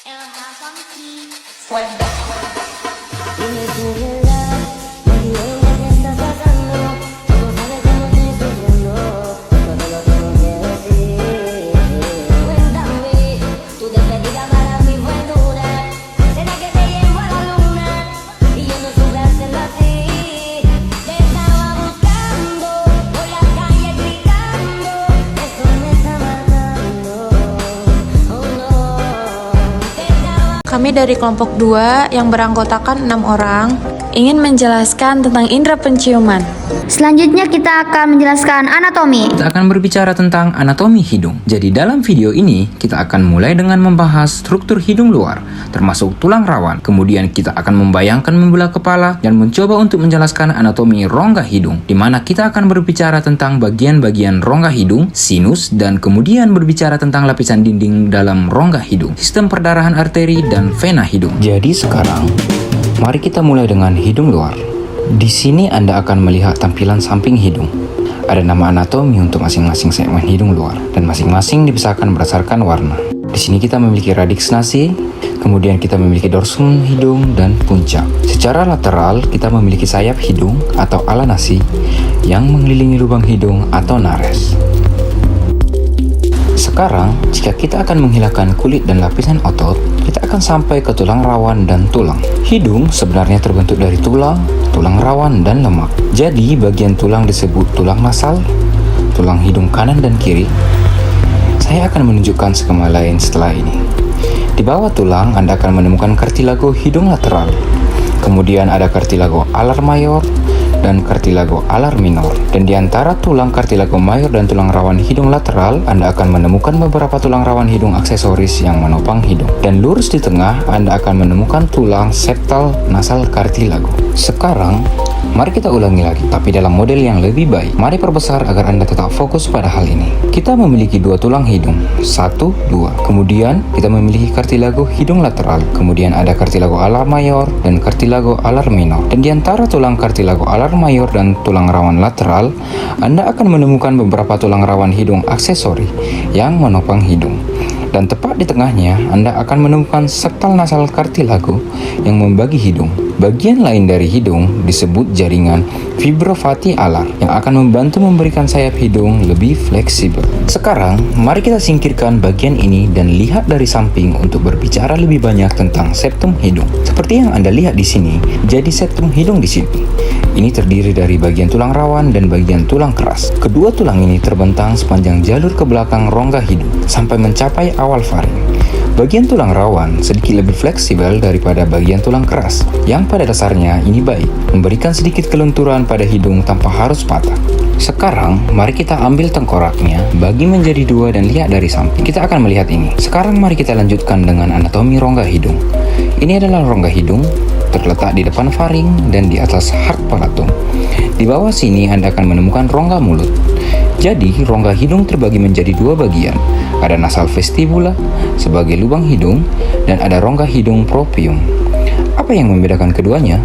Dime tu verdad, baby, ella que está pasando. Tú no sabes cómo estoy sufriendo, todo lo tengo que decir. Cuéntame, tu despedida para mí fue dura. ¿Será que te llevo a la luna? Y yo no supe hacerlo así. Te estaba buscando, por la calle gritando. Eso me está matando, oh no. Kami dari kelompok 2 yang beranggotakan 6 orang ingin menjelaskan tentang indera penciuman. Selanjutnya kita akan menjelaskan anatomi. Kita akan berbicara tentang anatomi hidung. Jadi dalam video ini kita akan mulai dengan membahas struktur hidung luar, termasuk tulang rawan. Kemudian kita akan membayangkan membelah kepala dan mencoba untuk menjelaskan anatomi rongga hidung, di mana kita akan berbicara tentang bagian-bagian rongga hidung, sinus, dan kemudian berbicara tentang lapisan dinding dalam rongga hidung, sistem perdarahan arteri, dan vena hidung. Jadi sekarang, mari kita mulai dengan hidung luar. Di sini Anda akan melihat tampilan samping hidung. Ada nama anatomi untuk masing-masing segmen hidung luar, dan masing-masing dipisahkan berdasarkan warna. Di sini kita memiliki radiks nasi, kemudian kita memiliki dorsum hidung dan puncak. Secara lateral, kita memiliki sayap hidung atau ala nasi yang mengelilingi lubang hidung atau nares. Sekarang, jika kita akan menghilangkan kulit dan lapisan otot, kita akan sampai ke tulang rawan dan tulang. Hidung sebenarnya terbentuk dari tulang rawan, dan lemak. Jadi, bagian tulang disebut tulang nasal, tulang hidung kanan dan kiri. Saya akan menunjukkan skema lain setelah ini. Di bawah tulang, Anda akan menemukan kartilago hidung lateral. Kemudian ada kartilago alar mayor dan kartilago alar minor. Dan di antara tulang kartilago mayor dan tulang rawan hidung lateral, Anda akan menemukan beberapa tulang rawan hidung aksesoris yang menopang hidung. Dan lurus di tengah, Anda akan menemukan tulang septal nasal kartilago. Sekarang, mari kita ulangi lagi, tapi dalam model yang lebih baik. Mari perbesar agar Anda tetap fokus pada hal ini. Kita memiliki 2 tulang hidung, 1, 2. Kemudian, kita memiliki kartilago hidung lateral. Kemudian ada kartilago alar mayor dan kartilago alar minor. Dan di antara tulang kartilago alar mayor dan tulang rawan lateral, Anda akan menemukan beberapa tulang rawan hidung aksesori yang menopang hidung. Dan tepat di tengahnya, Anda akan menemukan septal nasal kartilago yang membagi hidung. Bagian lain dari hidung disebut jaringan fibrofati alar yang akan membantu memberikan sayap hidung lebih fleksibel. Sekarang, mari kita singkirkan bagian ini dan lihat dari samping untuk berbicara lebih banyak tentang septum hidung. Seperti yang Anda lihat di sini, jadi septum hidung di sini. Ini terdiri dari bagian tulang rawan dan bagian tulang keras. Kedua tulang ini terbentang sepanjang jalur ke belakang rongga hidung sampai mencapai awal faring. Bagian tulang rawan sedikit lebih fleksibel daripada bagian tulang keras, yang pada dasarnya ini baik, memberikan sedikit kelenturan pada hidung tanpa harus patah. Sekarang, mari kita ambil tengkoraknya, bagi menjadi 2 dan lihat dari samping. Kita akan melihat ini. Sekarang mari kita lanjutkan dengan anatomi rongga hidung. Ini adalah rongga hidung, terletak di depan faring dan di atas hard palatum. Di bawah sini Anda akan menemukan rongga mulut. Jadi, rongga hidung terbagi menjadi 2 bagian. Ada nasal vestibula sebagai lubang hidung dan ada rongga hidung proprium. Apa yang membedakan keduanya?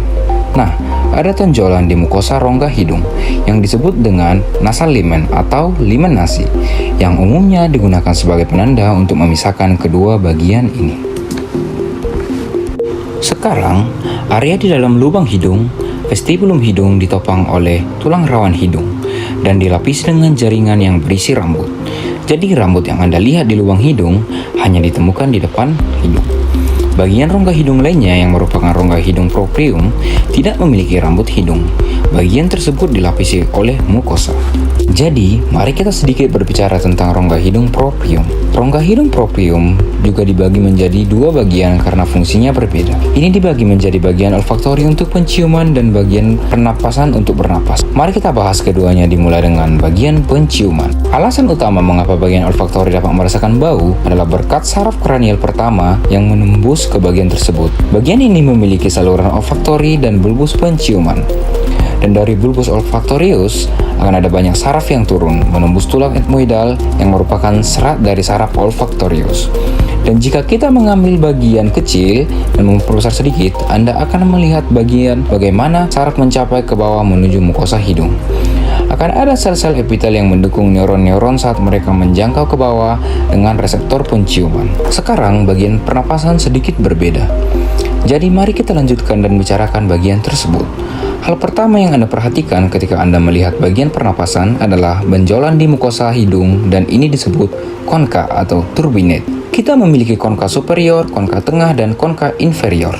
Nah, ada tonjolan di mukosa rongga hidung yang disebut dengan nasal limen atau limen nasi, yang umumnya digunakan sebagai penanda untuk memisahkan kedua bagian ini. Sekarang, area di dalam lubang hidung, vestibulum hidung ditopang oleh tulang rawan hidung dan dilapisi dengan jaringan yang berisi rambut. Jadi rambut yang Anda lihat di lubang hidung hanya ditemukan di depan hidung. Bagian rongga hidung lainnya yang merupakan rongga hidung proprium tidak memiliki rambut hidung. Bagian tersebut dilapisi oleh mukosa. Jadi, mari kita sedikit berbicara tentang rongga hidung proprium. Rongga hidung proprium juga dibagi menjadi 2 bagian karena fungsinya berbeda. Ini dibagi menjadi bagian olfaktori untuk penciuman dan bagian pernapasan untuk bernapas. Mari kita bahas keduanya, dimulai dengan bagian penciuman. Alasan utama mengapa bagian olfaktori dapat merasakan bau adalah berkat saraf kranial pertama yang menembus ke bagian tersebut. Bagian ini memiliki saluran olfaktori dan bulbus penciuman. Dan dari bulbus olfaktorius akan ada banyak saraf yang turun menembus tulang etmoidal yang merupakan serat dari saraf olfaktorius. Dan jika kita mengambil bagian kecil dan memperbesar sedikit, Anda akan melihat bagian bagaimana saraf mencapai ke bawah menuju mukosa hidung. akan ada sel-sel epitel yang mendukung neuron-neuron saat mereka menjangkau ke bawah dengan reseptor penciuman. Sekarang bagian pernapasan sedikit berbeda. Jadi mari kita lanjutkan dan bicarakan bagian tersebut. Hal pertama yang Anda perhatikan ketika Anda melihat bagian pernapasan adalah benjolan di mukosa hidung, dan ini disebut konka atau turbinate. Kita memiliki konka superior, konka tengah, dan konka inferior.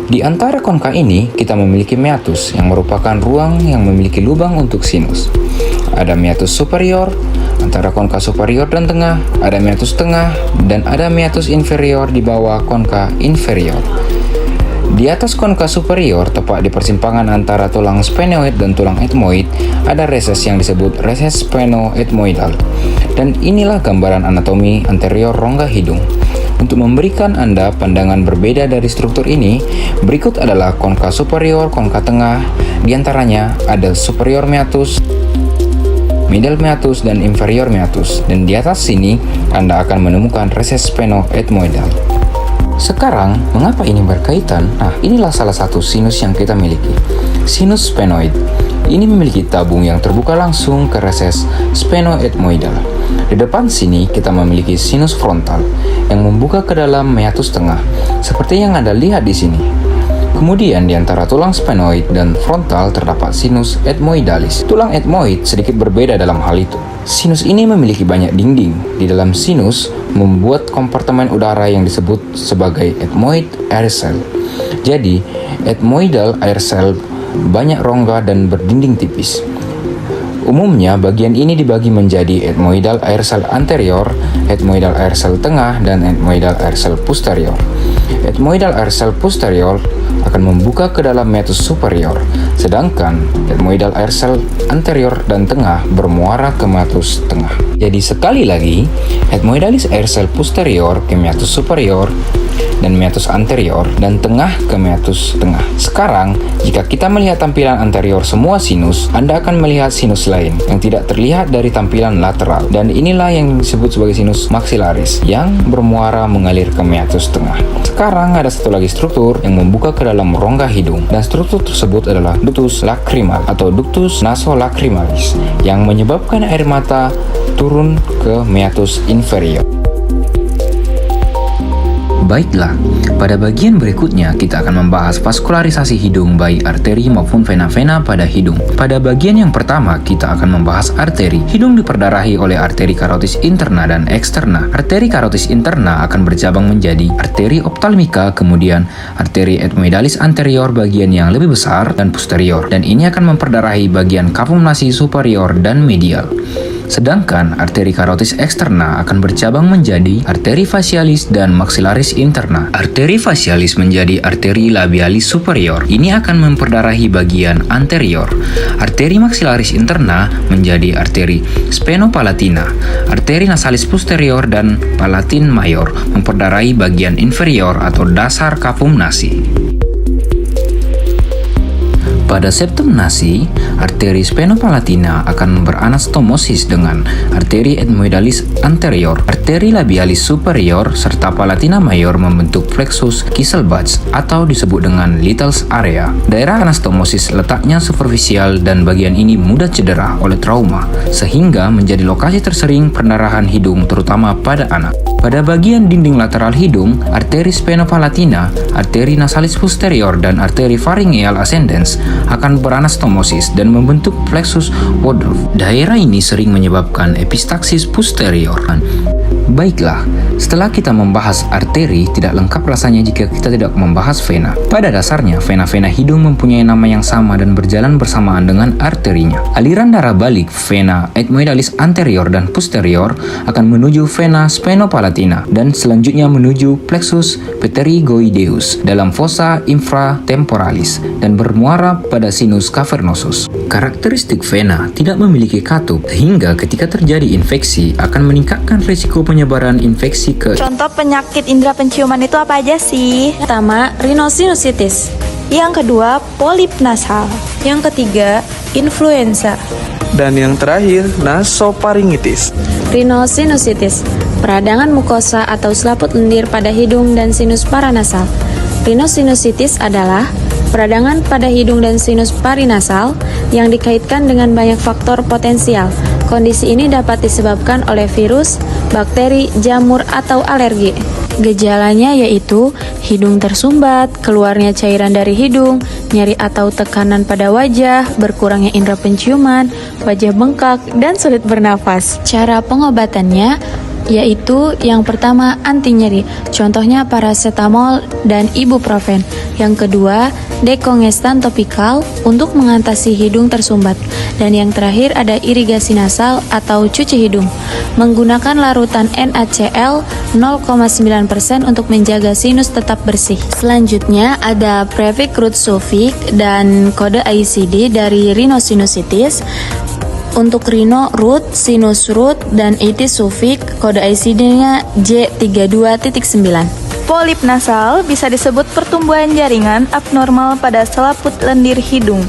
Di antara konka ini, kita memiliki meatus yang merupakan ruang yang memiliki lubang untuk sinus. Ada meatus superior, antara konka superior dan tengah, ada meatus tengah, dan ada meatus inferior di bawah konka inferior. Di atas konka superior, tepat di persimpangan antara tulang sphenoid dan tulang ethmoid, ada reses yang disebut reses sphenoethmoidal. Dan inilah gambaran anatomi anterior rongga hidung. Untuk memberikan Anda pandangan berbeda dari struktur ini, berikut adalah konka superior, konka tengah. Di antaranya ada superior meatus, middle meatus, dan inferior meatus. Dan di atas sini, Anda akan menemukan reses sphenoethmoidal. Sekarang, mengapa ini berkaitan? Nah, inilah salah satu sinus yang kita miliki. Sinus sphenoid. Ini memiliki tabung yang terbuka langsung ke reses sphenoethmoidal. Di depan sini kita memiliki sinus frontal yang membuka ke dalam meatus tengah, seperti yang Anda lihat di sini. Kemudian di antara tulang sphenoid dan frontal terdapat sinus ethmoidalis. Tulang ethmoid sedikit berbeda dalam hal itu. Sinus ini memiliki banyak dinding. Di dalam sinus membuat kompartemen udara yang disebut sebagai ethmoid air cell. Jadi, ethmoidal air cell banyak rongga dan berdinding tipis. Umumnya, bagian ini dibagi menjadi ethmoidal air cell anterior, ethmoidal air cell tengah, dan ethmoidal air cell posterior. Ethmoidal air cell posterior akan membuka ke dalam meatus superior, sedangkan ethmoidal air cell anterior dan tengah bermuara ke meatus tengah. Jadi sekali lagi, ethmoidalis air cell posterior ke meatus superior, dan meatus anterior, dan tengah ke meatus tengah. Sekarang, jika kita melihat tampilan anterior semua sinus, Anda akan melihat sinus lain yang tidak terlihat dari tampilan lateral, dan inilah yang disebut sebagai sinus maxillaris yang bermuara mengalir ke meatus tengah. Sekarang ada satu lagi struktur yang membuka ke dalam rongga hidung, dan struktur tersebut adalah ductus lacrimal atau ductus nasolacrimalis yang menyebabkan air mata turun ke meatus inferior. Baiklah, pada bagian berikutnya kita akan membahas vaskularisasi hidung baik arteri maupun vena-vena pada hidung. Pada bagian yang pertama kita akan membahas arteri. Hidung diperdarahi oleh arteri karotis interna dan eksterna. Arteri karotis interna akan bercabang menjadi arteri optalmika, kemudian arteri ethmoidalis anterior bagian yang lebih besar dan posterior, dan ini akan memperdarahi bagian cavum nasi superior dan medial. Sedangkan arteri karotis eksterna akan bercabang menjadi arteri facialis dan maxillaris interna. Arteri facialis menjadi arteri labialis superior. Ini akan memperdarahi bagian anterior. Arteri maxillaris interna menjadi arteri spenopalatina. Arteri nasalis posterior dan palatin mayor memperdarahi bagian inferior atau dasar cavum nasi. Pada septum nasi, arteri spenopalatina akan beranastomosis dengan arteri ethmoidalis anterior, arteri labialis superior, serta palatina mayor membentuk plexus Kieselbach atau disebut dengan Little's area. Daerah anastomosis letaknya superficial dan bagian ini mudah cedera oleh trauma, sehingga menjadi lokasi tersering perdarahan hidung terutama pada anak. Pada bagian dinding lateral hidung, arteri spenopalatina, arteri nasalis posterior, dan arteri pharyngeal ascendens akan beranastomosis dan membentuk plexus Woodruff. Daerah ini sering menyebabkan epistaxis posterior. Baiklah, setelah kita membahas arteri, tidak lengkap rasanya jika kita tidak membahas vena. Pada dasarnya, vena-vena hidung mempunyai nama yang sama dan berjalan bersamaan dengan arterinya. Aliran darah balik vena ethmoidalis anterior dan posterior akan menuju vena spenopalatina dan selanjutnya menuju plexus pterygoideus dalam fossa infratemporalis dan bermuara pada sinus cavernosus. Karakteristik vena tidak memiliki katup, sehingga ketika terjadi infeksi akan meningkatkan risiko penyebaran infeksi ke. Contoh penyakit indera penciuman itu apa aja sih? Pertama, rhinosinusitis. Yang kedua, polip nasal. Yang ketiga, influenza. Dan yang terakhir, nasofaringitis. Rhinosinusitis, peradangan mukosa atau selaput lendir pada hidung dan sinus paranasal. Rhinosinusitis adalah peradangan pada hidung dan sinus parinasal yang dikaitkan dengan banyak faktor potensial. Kondisi ini dapat disebabkan oleh virus, bakteri, jamur, atau alergi. Gejalanya yaitu hidung tersumbat, keluarnya cairan dari hidung, nyeri atau tekanan pada wajah, berkurangnya indera penciuman, wajah bengkak, dan sulit bernafas. Cara pengobatannya yaitu yang pertama anti nyeri, contohnya paracetamol dan ibuprofen. Yang kedua, dekongestan topikal untuk mengatasi hidung tersumbat. Dan yang terakhir ada irigasi nasal atau cuci hidung, menggunakan larutan NaCl 0,9% untuk menjaga sinus tetap bersih. Selanjutnya ada Previk root sulfik dan kode ICD dari rhinosinusitis. Untuk rhino root, sinus root, dan itis sulfik, kode ICD-nya J32.9. Polip nasal bisa disebut pertumbuhan jaringan abnormal pada selaput lendir hidung.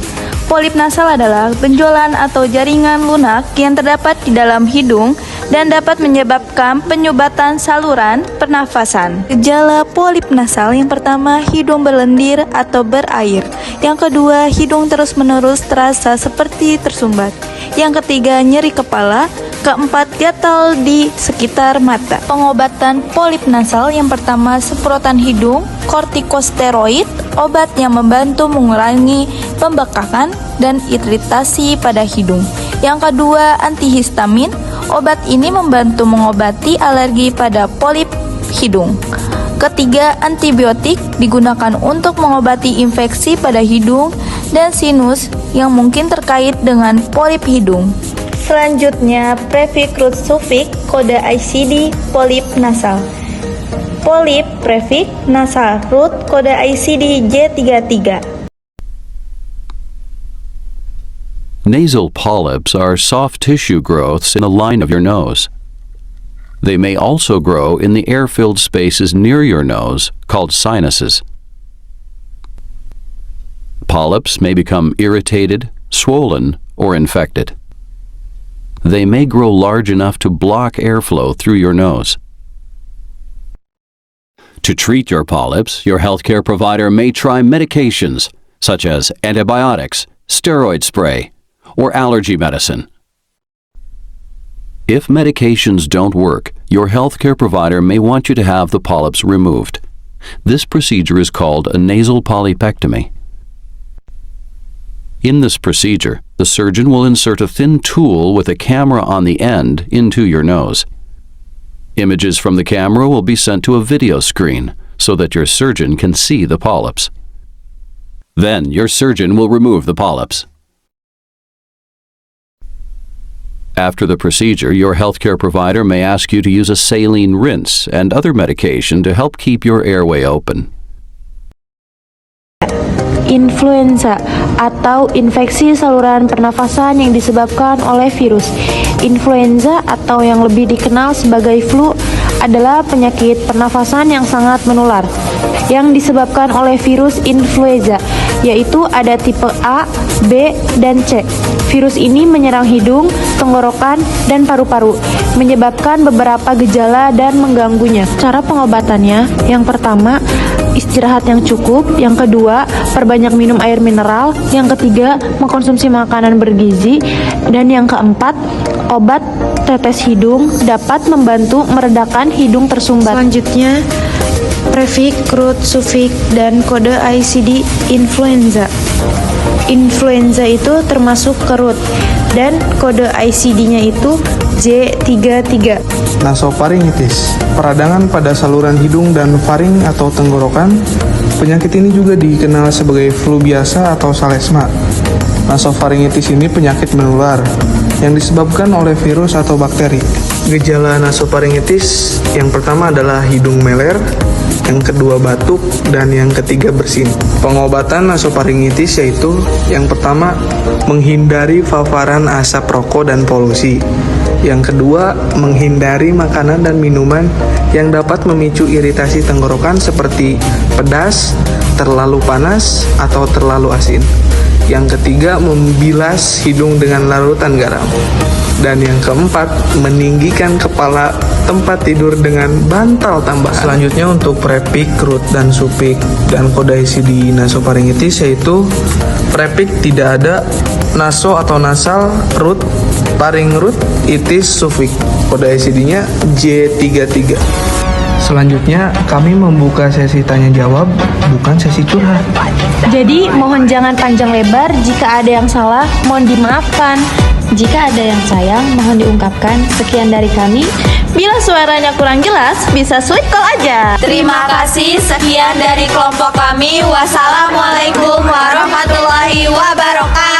Polip nasal adalah benjolan atau jaringan lunak yang terdapat di dalam hidung dan dapat menyebabkan penyumbatan saluran pernafasan. Gejala polip nasal yang pertama, hidung berlendir atau berair. Yang kedua, hidung terus-menerus terasa seperti tersumbat. Yang ketiga, nyeri kepala. Keempat, gatal di sekitar mata. Pengobatan polip nasal yang pertama, semprotan hidung, kortikosteroid, obat yang membantu mengurangi pembekakan dan iritasi pada hidung. Yang kedua, antihistamin. Obat ini membantu mengobati alergi pada polip hidung. Ketiga, antibiotik digunakan untuk mengobati infeksi pada hidung dan sinus yang mungkin terkait dengan polip hidung. Selanjutnya, Previk root sulfik, kode ICD, polip nasal. Polip, Previk, nasal, root, kode ICD J33. Nasal polyps are soft tissue growths in the line of your nose. They may also grow in the air-filled spaces near your nose, called sinuses. Polyps may become irritated, swollen, or infected. They may grow large enough to block airflow through your nose. To treat your polyps, your healthcare provider may try medications such as antibiotics, steroid spray, or allergy medicine. If medications don't work, your healthcare provider may want you to have the polyps removed. This procedure is called a nasal polypectomy. In this procedure, the surgeon will insert a thin tool with a camera on the end into your nose. Images from the camera will be sent to a video screen so that your surgeon can see the polyps. Then your surgeon will remove the polyps. After the procedure, your healthcare provider may ask you to use a saline rinse and other medication to help keep your airway open. Influenza atau infeksi saluran pernafasan yang disebabkan oleh virus. Influenza atau yang lebih dikenal sebagai flu adalah penyakit pernafasan yang sangat menular yang disebabkan oleh virus influenza, yaitu ada tipe A, B, dan C. Virus ini menyerang hidung, tenggorokan, dan paru-paru, menyebabkan beberapa gejala dan mengganggunya. Cara pengobatannya, yang pertama, istirahat yang cukup. Yang kedua, perbanyak minum air mineral. Yang ketiga, mengkonsumsi makanan bergizi. Dan yang keempat, obat tetes hidung dapat membantu meredakan hidung tersumbat. Selanjutnya, Previk root sulfik dan kode ICD influenza. Influenza itu termasuk ke root dan kode ICD-nya itu J33. Nasofaringitis, peradangan pada saluran hidung dan faring atau tenggorokan. Penyakit ini juga dikenal sebagai flu biasa atau salesma. Nasofaringitis ini penyakit menular yang disebabkan oleh virus atau bakteri. Gejala nasofaringitis yang pertama adalah hidung meler, yang kedua batuk, dan yang ketiga bersin. Pengobatan nasofaringitis yaitu yang pertama menghindari paparan asap rokok dan polusi. Yang kedua, menghindari makanan dan minuman yang dapat memicu iritasi tenggorokan seperti pedas, terlalu panas, atau terlalu asin. Yang ketiga, membilas hidung dengan larutan garam. Dan yang keempat, meninggikan kepala tempat tidur dengan bantal tambahan. Selanjutnya untuk prepik, root, dan supik dan kodasi di nasofaringitis yaitu prepik tidak ada, naso atau nasal, root, paring root, itis, sufik. Kode ICD-nya J33. Selanjutnya kami membuka sesi tanya jawab, bukan sesi curhat. Jadi mohon jangan panjang lebar, jika ada yang salah mohon dimaafkan. Jika ada yang sayang, mohon diungkapkan. Sekian dari kami. Bila suaranya kurang jelas, bisa sweet call aja. Terima kasih, sekian dari kelompok kami. Wassalamualaikum warahmatullahi wabarakatuh.